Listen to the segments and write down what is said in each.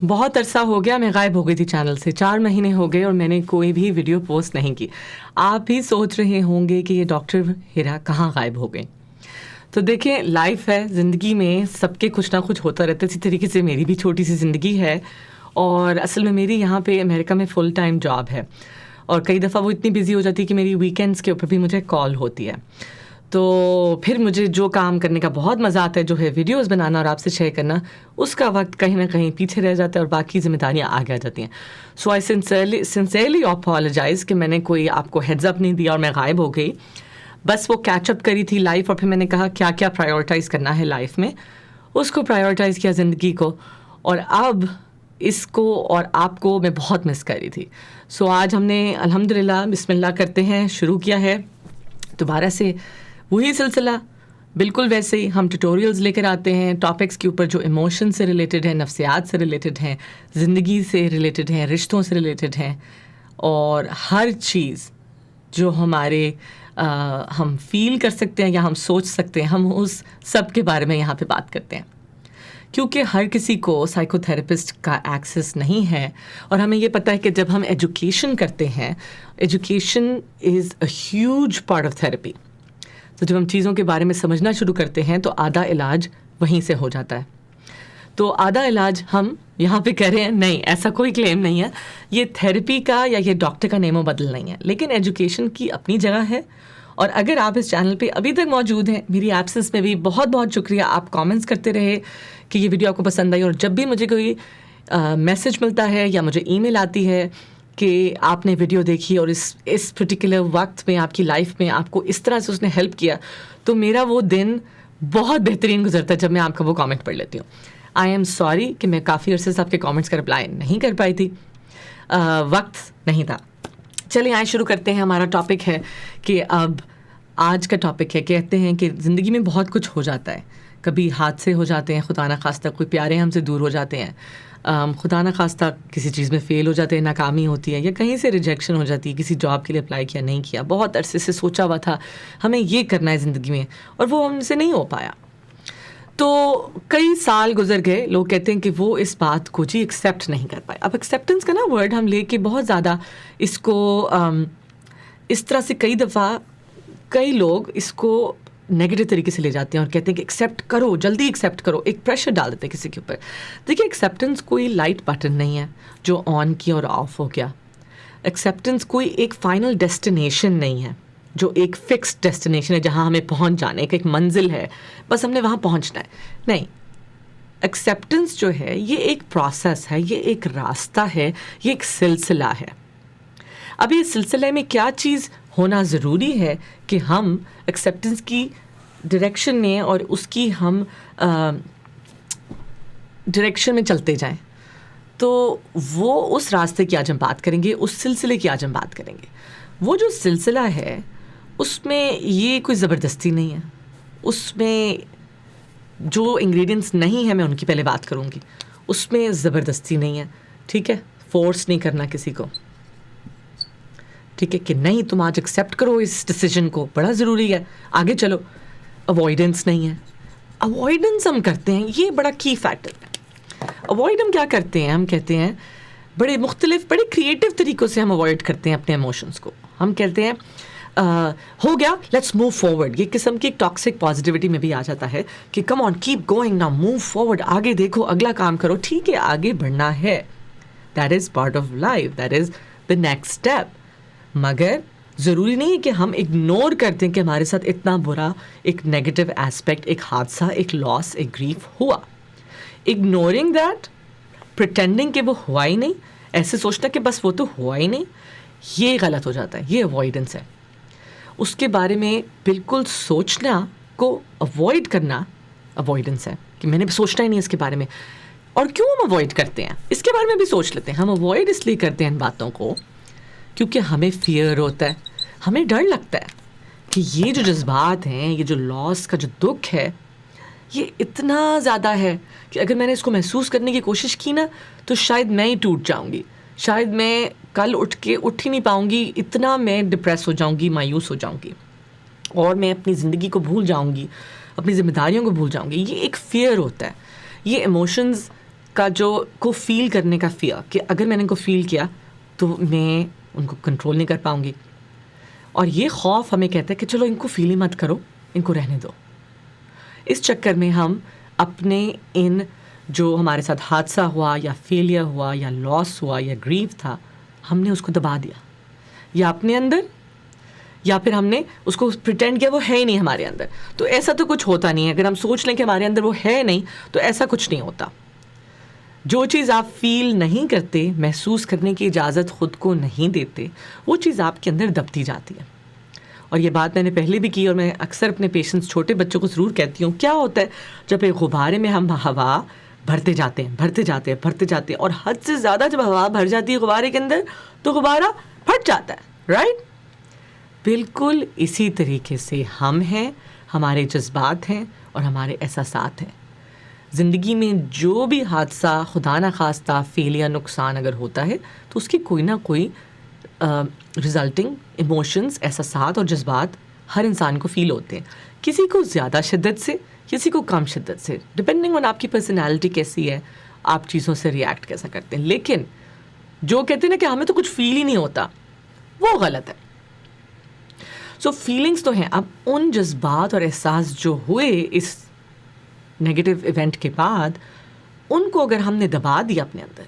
بہت عرصہ ہو گیا میں غائب ہو گئی تھی چینل سے. 4 مہینے ہو گئے اور میں نے کوئی بھی ویڈیو پوسٹ نہیں کی. آپ بھی سوچ رہے ہوں گے کہ یہ ڈاکٹر ہیرا کہاں غائب ہو گئے. تو دیکھیں، لائف ہے، زندگی میں سب کے کچھ نہ کچھ ہوتا رہتا ہے. اسی طریقے سے میری بھی چھوٹی سی زندگی ہے، اور اصل میں میری یہاں پہ امریکہ میں فل ٹائم جاب ہے، اور کئی دفعہ وہ اتنی بزی ہو جاتی ہے کہ میری ویکینڈس کے اوپر بھی مجھے کال ہوتی ہے. تو پھر مجھے جو کام کرنے کا بہت مزہ آتا ہے، جو ہے ویڈیوز بنانا اور آپ سے شیئر کرنا، اس کا وقت کہیں نہ کہیں پیچھے رہ جاتا ہے اور باقی ذمہ داریاں آگے آ جاتی ہیں. سو آئی سنسیئرلی اپالوجائز کہ میں نے کوئی آپ کو ہیڈز اپ نہیں دیا اور میں غائب ہو گئی. بس وہ کیچ اپ کری تھی لائف، اور پھر میں نے کہا کیا کیا پرائیورٹائز کرنا ہے لائف میں، اس کو پرائیورٹائز کیا زندگی کو، اور اب اس کو اور آپ کو میں بہت مس کر رہی تھی. سو آج ہم نے الحمدللہ بسم اللہ کرتے ہیں شروع کیا ہے دوبارہ سے وہی سلسلہ. بالکل ویسے ہی ہم ٹیوٹوریلز لے کر آتے ہیں ٹاپکس کے اوپر جو ایموشن سے ریلیٹڈ ہیں، نفسیات سے ریلیٹڈ ہیں، زندگی سے ریلیٹڈ ہیں، رشتوں سے ریلیٹڈ ہیں، اور ہر چیز جو ہمارے ہم فیل کر سکتے ہیں یا ہم سوچ سکتے ہیں، ہم اس سب کے بارے میں یہاں پہ بات کرتے ہیں. کیونکہ ہر کسی کو سائیکو تھراپسٹ کا ایکسیس نہیں ہے، اور ہمیں یہ پتہ ہے کہ جب ہم ایجوکیشن کرتے ہیں، education is a huge part of therapy. تو جب ہم چیزوں کے بارے میں سمجھنا شروع کرتے ہیں تو آدھا علاج وہیں سے ہو جاتا ہے. تو آدھا علاج ہم یہاں پہ کہہ رہے ہیں، نہیں ایسا کوئی کلیم نہیں ہے، یہ تھیراپی کا یا یہ ڈاکٹر کا نیم و بدل نہیں ہے، لیکن ایجوکیشن کی اپنی جگہ ہے. اور اگر آپ اس چینل پہ ابھی تک موجود ہیں، میری ایبسنس میں بھی بہت بہت شکریہ. آپ کامنٹس کرتے رہے کہ یہ ویڈیو آپ کو پسند آئی، اور جب بھی مجھے کوئی میسج ملتا ہے یا مجھے ای میل آتی ہے کہ آپ نے ویڈیو دیکھی اور اس پرٹیکولر وقت میں آپ کی لائف میں آپ کو اس طرح سے اس نے ہیلپ کیا، تو میرا وہ دن بہت بہترین گزرتا ہے جب میں آپ کا وہ کامنٹ پڑھ لیتی ہوں. آئی ایم سوری کہ میں کافی عرصے سے آپ کے کامنٹس کا رپلائی نہیں کر پائی تھی، وقت نہیں تھا. چلیں آئے شروع کرتے ہیں. ہمارا ٹاپک ہے کہ اب آج کا ٹاپک ہے، کہتے ہیں کہ زندگی میں بہت کچھ ہو جاتا ہے. کبھی حادثے ہو جاتے ہیں، خدا نخواستہ کوئی پیارے ہم سے دور ہو جاتے ہیں، خدا نخواستہ کسی چیز میں فیل ہو جاتے ہیں، ناکامی ہوتی ہے، یا کہیں سے ریجیکشن ہو جاتی ہے، کسی جاب کے لیے اپلائی کیا نہیں کیا، بہت عرصے سے سوچا ہوا تھا ہمیں یہ کرنا ہے زندگی میں، اور وہ ہم سے نہیں ہو پایا. تو کئی سال گزر گئے، لوگ کہتے ہیں کہ وہ اس بات کو جی ایکسیپٹ نہیں کر پائے. اب ایکسیپٹنس کا نا ورڈ ہم لے کے بہت زیادہ اس کو اس طرح سے کئی دفعہ کئی لوگ اس کو نیگیٹو طریقے سے لے جاتے ہیں اور کہتے ہیں کہ ایکسیپٹ کرو، جلدی ایکسیپٹ کرو، ایک پریشر ڈال دیتے ہیں کسی کے اوپر. دیکھیے ایکسیپٹنس کوئی لائٹ بٹن نہیں ہے جو آن کیا اور آف ہو گیا. ایکسیپٹنس کوئی ایک فائنل ڈیسٹینیشن نہیں ہے جو ایک فکس ڈیسٹینیشن ہے جہاں ہمیں پہنچ جانا ہے، ایک منزل ہے، بس ہم نے وہاں پہنچنا ہے. نہیں، ایکسیپٹنس جو ہے یہ ایک پروسیس ہے، یہ ایک راستہ ہے، یہ ایک سلسلہ ہے. اب یہ سلسلے میں کیا چیز ہونا ضروری ہے کہ ہم ایکسیپٹنس کی ڈائریکشن میں اور اس کی ہم ڈائریکشن میں چلتے جائیں. تو وہ اس راستے کی آج ہم بات کریں گے، اس سلسلے کی آج ہم بات کریں گے. وہ جو سلسلہ ہے اس میں یہ کوئی زبردستی نہیں ہے، اس میں جو انگریڈینٹس نہیں ہیں میں ان کی پہلے بات کروں گی. اس میں زبردستی نہیں ہے، ٹھیک ہے، فورس نہیں کرنا کسی کو، ٹھیک ہے، کہ نہیں تم آج ایکسیپٹ کرو اس ڈیسیجن کو، بڑا ضروری ہے، آگے چلو. اوائیڈنس نہیں ہے. اوائیڈنس ہم کرتے ہیں، یہ بڑا کی فیکٹر ہے. اوائڈ ہم کیا کرتے ہیں، ہم کہتے ہیں بڑے مختلف بڑے کریٹو طریقوں سے ہم اوائڈ کرتے ہیں اپنے ایموشنس کو. ہم کہتے ہیں ہو گیا، لیٹس موو فارورڈ. یہ قسم کی ایک ٹاکسک پازیٹیوٹی میں بھی آ جاتا ہے کہ کم آن کیپ گوئنگ نا، موو فارورڈ، آگے دیکھو، اگلا کام کرو. ٹھیک ہے، آگے بڑھنا ہے، that is part of life, that is the next step. مگر ضروری نہیں ہے کہ ہم اگنور کرتے ہیں کہ ہمارے ساتھ اتنا برا ایک نیگیٹو ایسپیکٹ، ایک حادثہ، ایک لاس، ایک گریف ہوا. اگنورنگ دیٹ، پریٹینڈنگ کہ وہ ہوا ہی نہیں، ایسے سوچنا کہ بس وہ تو ہوا ہی نہیں، یہ غلط ہو جاتا ہے، یہ اوائیڈنس ہے. اس کے بارے میں بالکل سوچنا کو اوائڈ کرنا اوائیڈنس ہے، کہ میں نے سوچنا ہی نہیں اس کے بارے میں. اور کیوں ہم اوائڈ کرتے ہیں اس کے بارے میں بھی سوچ لیتے ہیں. ہم اوائڈ اس لیے کرتے ہیں ان باتوں کو کیونکہ ہمیں فیئر ہوتا ہے، ہمیں ڈر لگتا ہے کہ یہ جو جذبات ہیں، یہ جو لاس کا جو دکھ ہے، یہ اتنا زیادہ ہے کہ اگر میں نے اس کو محسوس کرنے کی کوشش کی نا تو شاید میں ہی ٹوٹ جاؤں گی، شاید میں کل اٹھ ہی نہیں پاؤں گی، اتنا میں ڈپریس ہو جاؤں گی، مایوس ہو جاؤں گی، اور میں اپنی زندگی کو بھول جاؤں گی، اپنی ذمہ داریوں کو بھول جاؤں گی. یہ ایک فیئر ہوتا ہے. یہ ایموشنز کا جو کو فیل کرنے کا فیئر کہ اگر میں نے ان کو فیل کیا تو میں ان کو کنٹرول نہیں کر پاؤں گی. اور یہ خوف ہمیں کہتا ہے کہ چلو ان کو فیل ہی مت کرو, ان کو رہنے دو. اس چکر میں ہم اپنے ان جو ہمارے ساتھ حادثہ ہوا یا فیلئر ہوا یا لاس ہوا یا گریف تھا, ہم نے اس کو دبا دیا یا اپنے اندر, یا پھر ہم نے اس کو پریٹینڈ کیا وہ ہے ہی نہیں ہمارے اندر. تو ایسا تو کچھ ہوتا نہیں ہے. اگر ہم سوچ لیں کہ ہمارے اندر وہ ہے نہیں تو ایسا کچھ نہیں ہوتا. جو چیز آپ فیل نہیں کرتے, محسوس کرنے کی اجازت خود کو نہیں دیتے, وہ چیز آپ کے اندر دبتی جاتی ہے. اور یہ بات میں نے پہلے بھی کی اور میں اکثر اپنے پیشنٹس چھوٹے بچوں کو ضرور کہتی ہوں. کیا ہوتا ہے جب ایک غبارے میں ہم ہوا بھرتے جاتے ہیں اور حد سے زیادہ جب ہوا بھر جاتی ہے غبارے کے اندر تو غبارہ پھٹ جاتا ہے, رائٹ؟ بالکل اسی طریقے سے ہم ہیں, ہمارے جذبات ہیں اور ہمارے احساسات ہیں. زندگی میں جو بھی حادثہ خدا نخواستہ فیل یا نقصان اگر ہوتا ہے تو اس کی کوئی نہ کوئی ریزلٹنگ ایموشنز, احساسات اور جذبات ہر انسان کو فیل ہوتے ہیں. کسی کو زیادہ شدت سے, کسی کو کم شدت سے, ڈپینڈنگ آن آپ کی پرسنالٹی کیسی ہے, آپ چیزوں سے ریئیکٹ کیسا کرتے ہیں. لیکن جو کہتے ہیں نا کہ ہمیں تو کچھ فیل ہی نہیں ہوتا, وہ غلط ہے. سو فیلنگس تو ہیں. اب ان جذبات اور احساس جو ہوئے اس نیگیٹو ایونٹ کے بعد, ان کو اگر ہم نے دبا دیا اپنے اندر,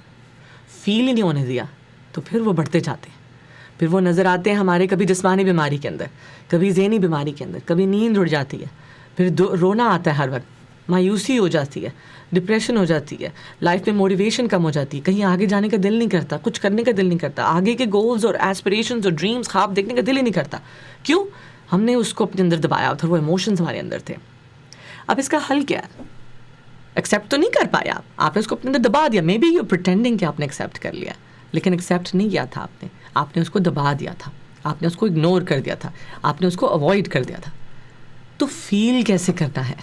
فیل ہی نہیں ہونے دیا, تو پھر وہ بڑھتے جاتے ہیں. پھر وہ نظر آتے ہیں ہمارے کبھی جسمانی بیماری کے اندر, کبھی ذہنی بیماری کے اندر, کبھی نیند اڑ جاتی ہے, پھر رونا آتا ہے ہر وقت, مایوسی ہو جاتی ہے, ڈپریشن ہو جاتی ہے, لائف میں موٹیویشن کم ہو جاتی ہے, کہیں آگے جانے کا دل نہیں کرتا, کچھ کرنے کا دل نہیں کرتا, آگے کے گولز اور ایسپریشنز اور ڈریمز خواب دیکھنے کا دل ہی نہیں کرتا. کیوں؟ ہم نے اس کو اپنے اندر دبایا تھا, وہ ایموشنز ہمارے اندر تھے. اب اس کا حل کیا ہے؟ ایکسیپٹ تو نہیں کر پایا آپ نے اس کو اپنے اندر دبا دیا. مے بی یو پریٹینڈنگ کہ آپ نے ایکسیپٹ کر لیا, لیکن ایکسیپٹ نہیں کیا تھا آپ نے اس کو دبا دیا تھا, آپ نے اس کو اگنور کر دیا تھا, آپ نے اس کو اوائڈ کر دیا تھا. تو فیل کیسے کرنا ہے؟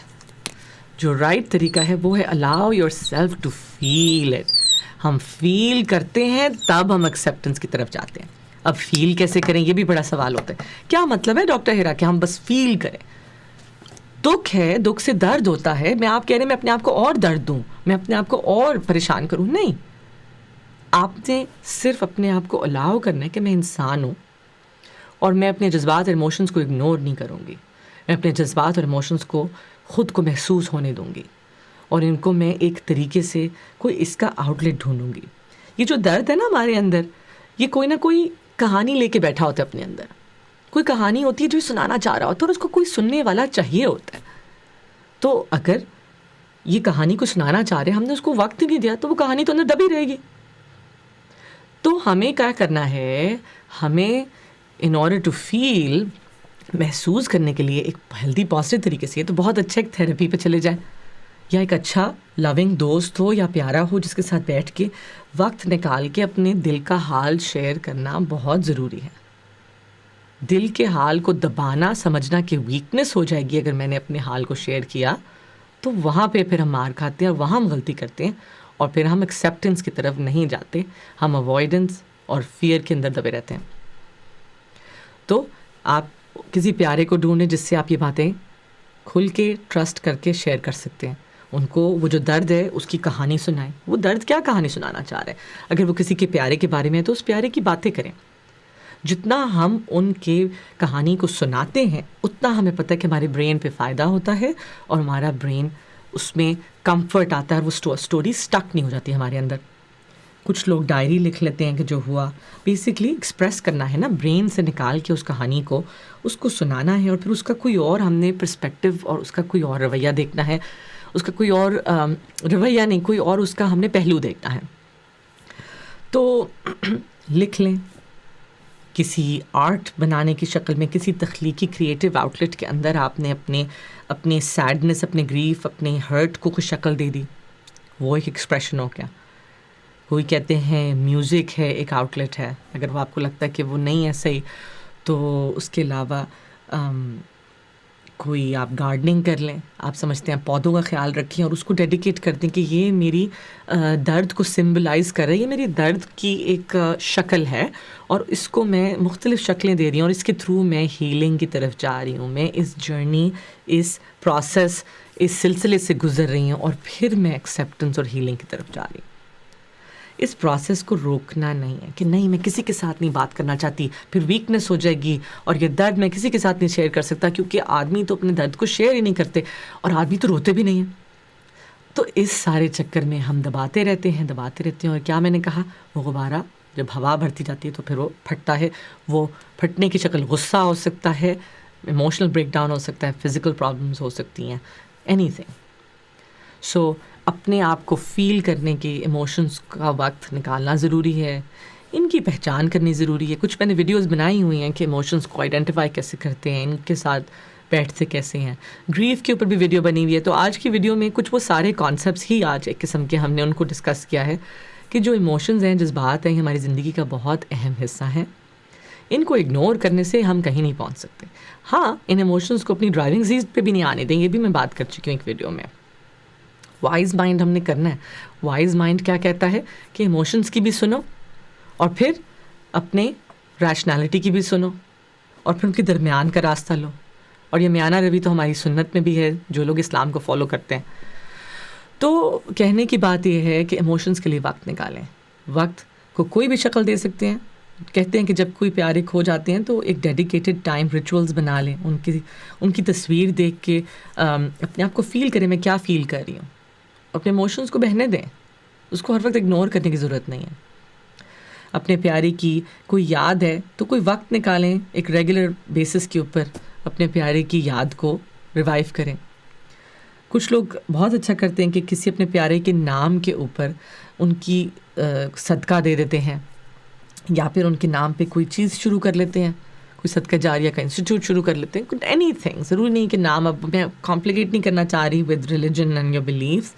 جو رائٹ طریقہ ہے وہ ہے allow yourself to feel it. ہم فیل کرتے ہیں تب ہم ایکسیپٹنس کی طرف جاتے ہیں. اب فیل کیسے کریں یہ بھی بڑا سوال ہوتا ہے. کیا مطلب ہے ڈاکٹر ہیرا کہ ہم بس فیل کریں؟ دکھ ہے, دکھ سے درد ہوتا ہے. میں آپ کہہ رہے ہیں میں اپنے آپ کو اور درد دوں, میں اپنے آپ کو اور پریشان کروں؟ نہیں, آپ نے صرف اپنے آپ کو الاؤ کرنا ہے کہ میں انسان ہوں اور میں اپنے جذبات اور ایموشنز کو اگنور نہیں کروں گی. میں اپنے جذبات اور ایموشنز کو خود کو محسوس ہونے دوں گی اور ان کو میں ایک طریقے سے کوئی اس کا آؤٹ لیٹ ڈھونڈوں گی. یہ جو درد ہے نا ہمارے اندر, یہ کوئی نہ کوئی کہانی لے کے بیٹھا ہوتا ہے اپنے اندر. کوئی کہانی ہوتی ہے جو سنانا چاہ رہا ہوتا ہے اور اس کو کوئی سننے والا چاہیے ہوتا ہے. تو اگر یہ کہانی کو سنانا چاہ رہے, ہم نے اس کو وقت نہیں دیا, تو وہ کہانی تو اندر دبی رہے گی. تو ہمیں کیا کرنا ہے, ہمیں ان آرڈر ٹو فیل, محسوس کرنے کے لیے ایک ہیلدی پازیٹیو طریقے سے, تو بہت اچھا ایک تھیراپی پہ چلے جائیں, یا ایک اچھا لونگ دوست ہو یا پیارا ہو جس کے ساتھ بیٹھ کے وقت نکال کے اپنے دل کا حال شیئر کرنا بہت ضروری ہے. دل کے حال کو دبانا سمجھنا کہ ویکنس ہو جائے گی اگر میں نے اپنے حال کو شیئر کیا, تو وہاں پہ پھر ہم مار کھاتے ہیں اور وہاں ہم غلطی کرتے ہیں, اور پھر ہم ایکسیپٹنس کی طرف نہیں جاتے, ہم اوائڈنس اور فیئر کے اندر دبے رہتے ہیں. تو آپ کسی پیارے کو ڈھونڈیں جس سے آپ یہ باتیں کھل کے ٹرسٹ کر کے شیئر کر سکتے ہیں. ان کو وہ جو درد ہے اس کی کہانی سنائیں. وہ درد کیا کہانی سنانا چاہ رہے ہیں؟ اگر وہ کسی کے پیارے کے بارے میں ہے تو اس پیارے کی باتیں کریں. جتنا ہم ان کے کہانی کو سناتے ہیں اتنا ہمیں پتہ ہے کہ ہمارے برین پہ فائدہ ہوتا ہے اور ہمارا برین اس میں کمفرٹ آتا ہے, اور وہ اسٹوری سٹک نہیں ہو جاتی ہمارے اندر. کچھ لوگ ڈائری لکھ لیتے ہیں کہ جو ہوا, بیسکلی ایکسپریس کرنا ہے نا, برین سے نکال کے اس کہانی کو اس کو سنانا ہے, اور پھر اس کا کوئی اور ہم نے پرسپیکٹیو اور اس کا کوئی اور رویہ دیکھنا ہے, اس کا کوئی اور رویہ نہیں, کوئی اور اس کا ہم نے پہلو دیکھنا ہے. تو لکھ لیں, کسی آرٹ بنانے کی شکل میں, کسی تخلیقی کریٹیو آؤٹ لیٹ کے اندر آپ نے اپنے سیڈنس, اپنے گریف, اپنے ہرٹ کو کچھ شکل دے دی, وہ ایک ایکسپریشن ہو گیا. کوئی کہتے ہیں میوزک ہے ایک آؤٹ لیٹ ہے, اگر وہ آپ کو لگتا ہے کہ وہ نہیں ہے صحیح, تو اس کے علاوہ کوئی آپ گارڈننگ کر لیں. آپ سمجھتے ہیں پودوں کا خیال رکھیں اور اس کو ڈیڈیکیٹ کر دیں کہ یہ میری درد کو سمبلائز کر رہا ہے, یہ میری درد کی ایک شکل ہے اور اس کو میں مختلف شکلیں دے رہی ہوں اور اس کے تھرو میں ہیلنگ کی طرف جا رہی ہوں. میں اس جرنی, اس پروسیس, اس سلسلے سے گزر رہی ہیں اور پھر میں ایکسیپٹنس اور ہیلنگ کی طرف جا رہی ہوں. اس پروسیس کو روکنا نہیں ہے کہ نہیں میں کسی کے ساتھ نہیں بات کرنا چاہتی, پھر ویکنس ہو جائے گی, اور یہ درد میں کسی کے ساتھ نہیں شیئر کر سکتا, کیونکہ آدمی تو اپنے درد کو شیئر ہی نہیں کرتے اور آدمی تو روتے بھی نہیں ہیں. تو اس سارے چکر میں ہم دباتے رہتے ہیں اور کیا میں نے کہا, وہ غبارہ جب ہوا بھرتی جاتی ہے تو پھر وہ پھٹتا ہے. وہ پھٹنے کی شکل غصہ ہو سکتا ہے, ایموشنل بریک ڈاؤن ہو سکتا ہے, فزیکل پرابلمس ہو سکتی ہیں, اینی تھنگ. سو اپنے آپ کو فیل کرنے کے ایموشنس کا وقت نکالنا ضروری ہے, ان کی پہچان کرنی ضروری ہے. کچھ میں نے ویڈیوز بنائی ہوئی ہیں کہ ایموشنس کو آئیڈینٹیفائی کیسے کرتے ہیں, ان کے ساتھ بیٹھتے کیسے ہیں. گریف کے اوپر بھی ویڈیو بنی ہوئی ہے. تو آج کی ویڈیو میں کچھ وہ سارے کانسیپٹس ہی آج ایک قسم کے ہم نے ان کو ڈسکس کیا ہے کہ جو ایموشنز ہیں, جذبات ہیں, ہماری زندگی کا بہت اہم حصہ ہیں. ان کو اگنور کرنے سے ہم کہیں نہیں پہنچ سکتے. ہاں, ان ایموشنز کو اپنی ڈرائیونگ سیٹ پہ بھی نہیں آنے دیں, یہ بھی میں بات کر چکی ہوں ایک ویڈیو میں. وائز مائنڈ ہم نے کرنا ہے. وائز مائنڈ کیا کہتا ہے کہ ایموشنز کی بھی سنو, اور پھر اپنے ریشنالٹی کی بھی سنو, اور پھر ان کے درمیان کا راستہ لو. اور یہ میانہ روی تو ہماری سنت میں بھی ہے, جو لوگ اسلام کو فالو کرتے ہیں. تو کہنے کی بات یہ ہے کہ ایموشنز کے لیے وقت نکالیں. وقت کو کوئی بھی شکل دے سکتے ہیں. کہتے ہیں کہ جب کوئی پیارے کھو جاتے ہیں تو ایک ڈیڈیکیٹڈ ٹائم ریچولز بنا لیں, ان کی تصویر دیکھ کے اپنے آپ کو فیل کریں میں کیا فیل کر رہی ہوں. اپنے ایموشنز کو بہنے دیں, اس کو ہر وقت اگنور کرنے کی ضرورت نہیں ہے. اپنے پیارے کی کوئی یاد ہے تو کوئی وقت نکالیں, ایک ریگولر بیسس کے اوپر اپنے پیارے کی یاد کو ریوائیو کریں. کچھ لوگ بہت اچھا کرتے ہیں کہ کسی اپنے پیارے کے نام کے اوپر ان کی صدقہ دے دیتے ہیں, یا پھر ان کے نام پہ کوئی چیز شروع کر لیتے ہیں, کوئی صدقہ جاریہ کا انسٹیٹیوٹ شروع کر لیتے ہیں. اینی تھنگ, ضروری نہیں کہ نام, اب میں کمپلیکیٹ نہیں کرنا چاہ رہی with religion and your beliefs,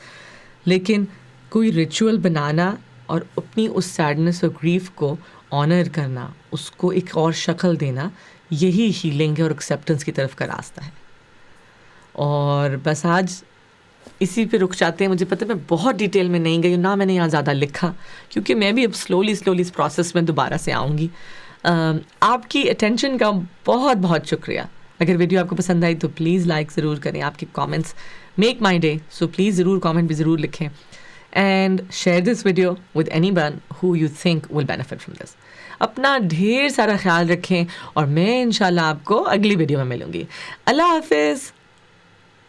لیکن کوئی ریچول بنانا اور اپنی اس سیڈنس اور گریف کو آنر کرنا, اس کو ایک اور شکل دینا, یہی ہیلنگ ہے اور ایکسیپٹنس کی طرف کا راستہ ہے. اور بس آج اسی پہ رک جاتے ہیں. مجھے پتہ ہے میں بہت ڈیٹیل میں نہیں گئی, نہ میں نے یہاں زیادہ لکھا, کیونکہ میں بھی اب سلولی اس پروسیس میں دوبارہ سے آؤں گی. آپ کی اٹینشن کا بہت بہت شکریہ. اگر ویڈیو آپ کو پسند آئی تو پلیز لائک ضرور کریں. آپ کے comments make my day, so please ضرور کامنٹ بھی ضرور لکھیں. And share this video with any one who you think will benefit from this. اپنا ڈھیر سارا خیال رکھیں, اور میں انشاءاللہ آپ کو اگلی ویڈیو میں ملوں گی. اللہ حافظ.